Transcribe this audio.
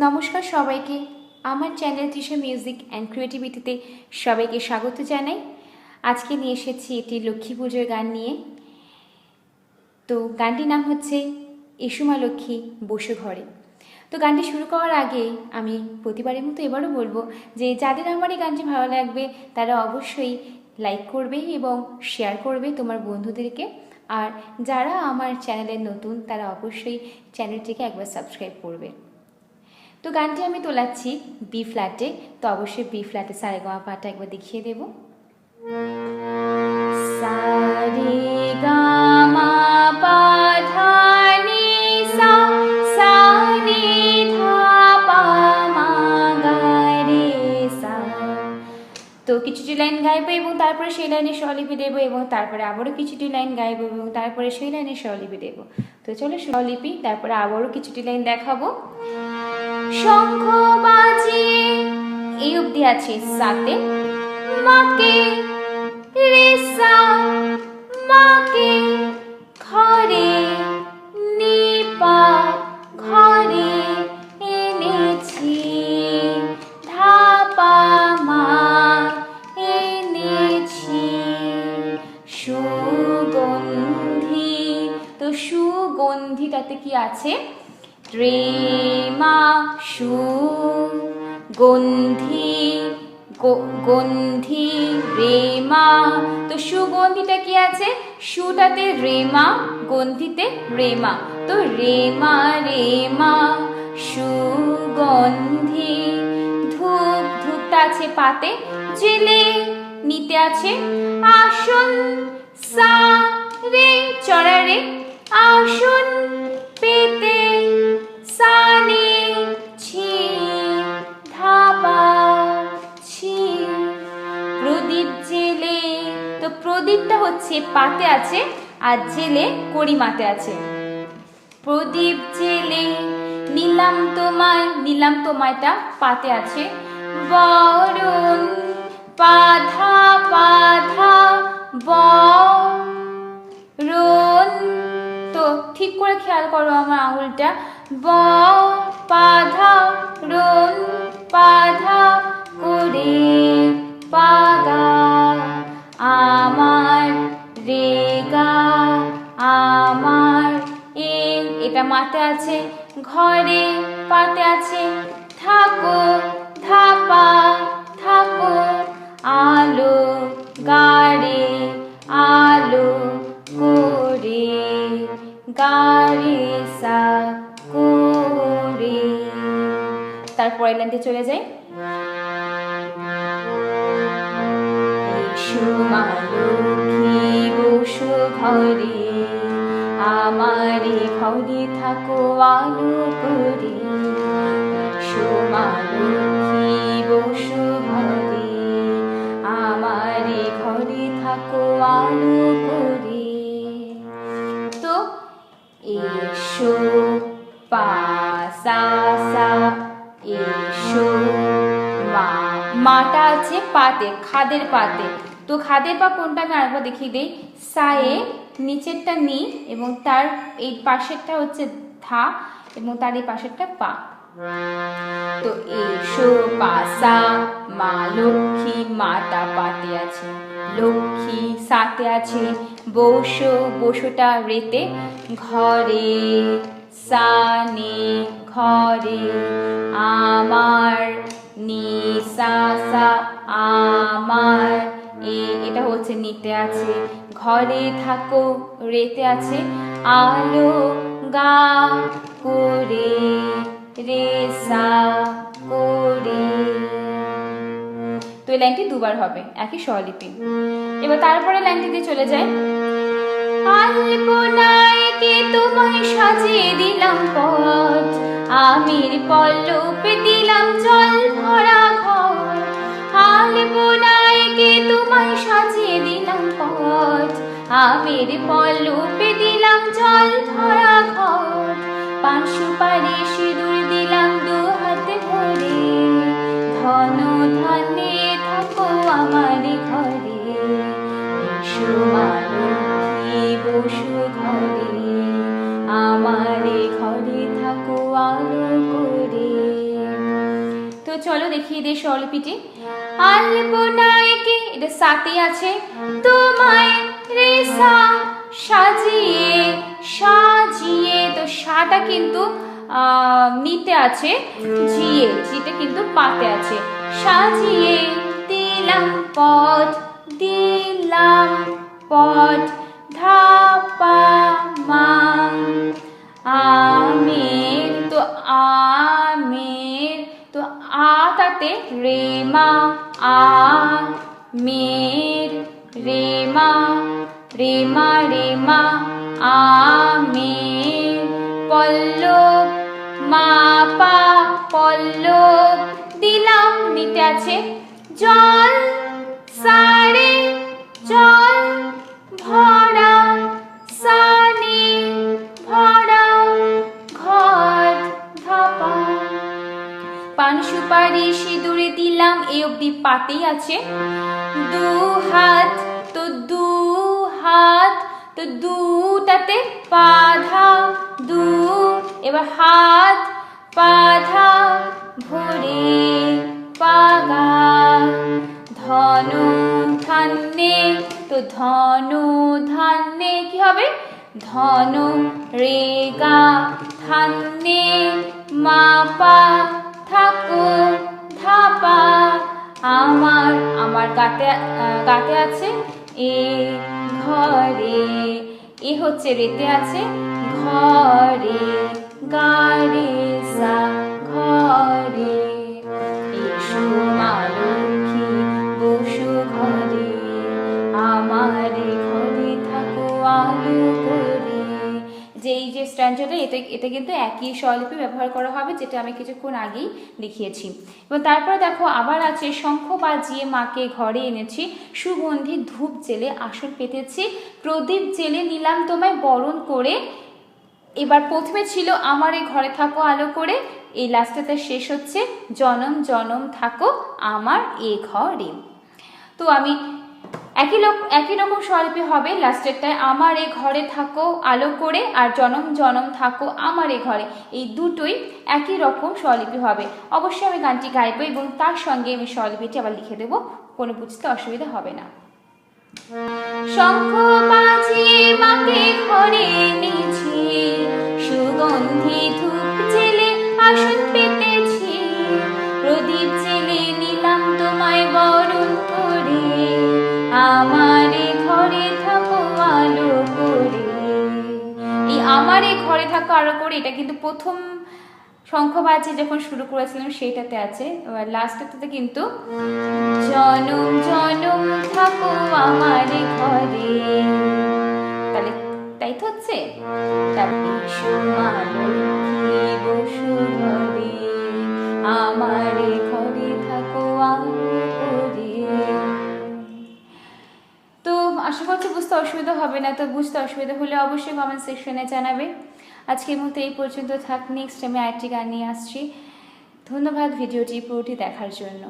নমস্কার সবাইকে। আমার চ্যানেল তৃষা মিউজিক অ্যান্ড ক্রিয়েটিভিটিতে সবাইকে স্বাগত জানাই। আজকে নিয়ে এসেছি একটি লক্ষ্মী পুজোর গান নিয়ে। তো গানটির নাম হচ্ছে এসো মা লক্ষ্মী বসো ঘরে। তো গানটি শুরু করার আগে আমি প্রতিবারের মতো এবারও বলবো যে যাদের আমার এই গানটি ভালো লাগবে তারা অবশ্যই লাইক করবে এবং শেয়ার করবে তোমার বন্ধুদেরকে। আর যারা আমার চ্যানেলের নতুন তারা অবশ্যই চ্যানেলটিকে একবার সাবস্ক্রাইব করবে। তো গানটি আমি তোলাচ্ছি বি ফ্ল্যাটে। তো অবশ্যই বি ফ্ল্যাটে সারেগামা পাটা একবার দেখিয়ে দেব। সারেগামা পা ধা নি সা, সা নি ধা পা মা গা রে সা। তো কিছুটি লাইন গাইবো এবং তারপরে সেই লাইনে স্বরলিপি দেবো এবং তারপরে আবারও কিছুটি লাইন গাইবো এবং তারপরে সেই লাইনে স্বরলিপি দেবো। তো চলো স্বরলিপি, তারপরে আবারও কিছুটি লাইন দেখাবো। শঙ্খ বাজিয়ে এই অবধি আছে সাতে, মাকে রে সা, মাকে ঘরে নিপা ঘরে এনেছি, ধাপা মা এনেছি, সুগন্ধি। তো সুগন্ধিটাতে কি আছে? রে মা সু, গন্ধি গন্ধি রে মা। তো সুগন্ধিটা কি আছে? সুটাতে রে মা, গন্ধিতে রে মা। তো রে মা সুগন্ধি। ধূপ, ধূপটা আছে পাতে, জেলে নিতে আছে আসন, সা রে চড়া রে আসন পেতে, সানে ছি ধাপা ছি। প্রদীপ জেলে, তো প্রদীপটা হচ্ছে পাতে আছে আর জেলে কড়িমাতে আছে। প্রদীপ জেলে নিলাম তোমায়, নিলাম তোমায়টা পাতে আছে, বরণ পাধা পাধা বরণ। তো ঠিক করে খেয়াল করো আমার আঙুলটা, ব পাধা রন পাধা করে পাগা, আমার রেগা আমার এ, এটা মাতে আছে, ঘরে পাতে আছে, থাকো ধাপা থাকো, আলো গাড়ে আলো করে গাড়ে সা করে। তারপরে লাইনটি চলে যায়, এসো মা লক্ষ্মী বসো ঘরে, আমারে ঘরে থাকো আলো করে, এসো মা লক্ষ্মী বসো ঘরে, আমারে ঘরে থাকো আলো করে। তো এসো পা সা সা, এসো মা, মাটা আছে পাতে, খাদের পাতে। তো খাদের পা কোনটা আমি আরেকবার দেখিয়ে দিই, সায়ে নিচেরটা নি এবং তার এই পাশেরটা হচ্ছে ধা এবং তার এই পাশেরটা পা। তো এসো পাসা মা লক্ষ্মী, মাটা পাতে আছে, লক্ষ্মী সাতে আছে, বসো বসোটা রেতে, ঘরে সানে ঘরে, আমার নি সা সা আমার এটা হচ্ছে নিতে আছে, ঘরে থাকো রেতে আছে, আলো গা করে রে সা করে। তো এই লাইনটি দুবার হবে, একই স্বরলিপি। এবার তারপরে লাইনটিতে চলে যায়, আলপনায় কে তোমায় সাজিয়ে দিলাম পথ, আমির পল্লবে দিলাম জল ভরা ঘর, আলপনায় কে তোমায় সাজিয়ে দিলাম পথ, আমির পল্লবে দিলাম জল ভরা ঘর, পান সুপারি সিঁদুর দিলাম দু হাতে ভরে, ধন ধানে থাকো আমার ঘরে, এসো মা লক্ষ্মী বসো ঘরে, আমার ঘরে থাকো আলো করে। চলো দেখিয়ে দিই স্বরলিপিটি। আলপনায়কে এটা সাথে আছে, তোমায় রে সা সাজিয়ে সাজিয়ে, তো সাটা কিন্তু নিতে আছে, জিটা কিন্তু পাতে আছে। সাজিয়ে দিলাম পথ, দিলাম পথ, ধাপা মা আমের, তো আমের, তো তাতে রে মা আমের, রে মা রে মা রে মা আমের, পল্লব মা পা পল্লব, দিলাম নিতে আছে, জল সারে জল ভরা, সানে ভরা, ঘট ধাপা। পান সুপারি সিঁদুরে দিলাম, এই অবধি পাতেই আছে। দু হাত, তো দু হাত, তো দুটাতে পাধা দু, এবার হাত পাধা ভরে পাগা। ধনু ধান্যে, তো ধনু ধান্যে কি হবে, ধনু রেগা ধান্যে মাপা থাকো ধাপা। আমার, আমার গাতে গাতে আছে এ ঘরে, এ হচ্ছে রেতে আছে ঘরে, গারে সা ঘরে, এসো মা লক্ষ্মী বসু ঘরে, আমার ঘরে থাকো আলো করে। যে এই যে স্ট্যান্ডাটা, এটা কিন্তু একই স্বরলিপি ব্যবহার করা হবে, যেটা আমি কিছুক্ষণ আগেই দেখিয়েছি। এবং তারপরে দেখো আবার আছে, শঙ্খ বাজিয়ে মাকে ঘরে এনেছি, সুগন্ধি ধূপ জেলে আসন পেতেছি, প্রদীপ জেলে নিলাম তোমায় বরণ করে। এবার প্রথমে ছিল আমার এই ঘরে থাকো আলো করে, এই লাস্টেতে শেষ হচ্ছে জনম জনম থাকো আমার এ ঘরে। তো আমি একই রকম স্বরলিপি হবে লাস্টেরটায়, আমার এ ঘরে থাকো আলো করে, আর জনম জনম থাকো আমার এ ঘরে, এই দুটোই একই রকম স্বরলিপি হবে। অবশ্যই আমি গানটি গাইবো এবং তার সঙ্গে আমি স্বরলিপিটি আবার লিখে দেবো, কোনো বুঝতে অসুবিধা হবে না। শঙ্খ বাজিয়ে মাকে ঘরে এনেছি, সুগন্ধি ধূপ জেলে আসন পেতেছি, প্রদীপ জেলে নিলাম তোমায় বরণ করে, আমার ঘরে থাকো আলো করে। এই আমার ঘরে থাকো আলো করে, এটা কিন্তু প্রথম শঙ্খ বাজিয়ে যখন শুরু করেছিলাম সেইটাতে আছে, এবার লাস্টটাতে কিন্তু জনম জনম থাকো আমার ঘরে, তাহলে তাই তো হচ্ছে। এসো মা লক্ষ্মী বসু ঘরে, আমার ঘরে থাকো আলো করে। তো আশা করছি বুঝতে অসুবিধা হবে না, তো বুঝতে অসুবিধা হলে অবশ্যই কমেন্ট সেকশনে জানাবে। আজকের মতো এই পর্যন্ত থাক, নেক্সট আমি আরেকটি গান নিয়ে আসছি। ধন্যবাদ ভিডিওটি পুরোটি দেখার জন্য।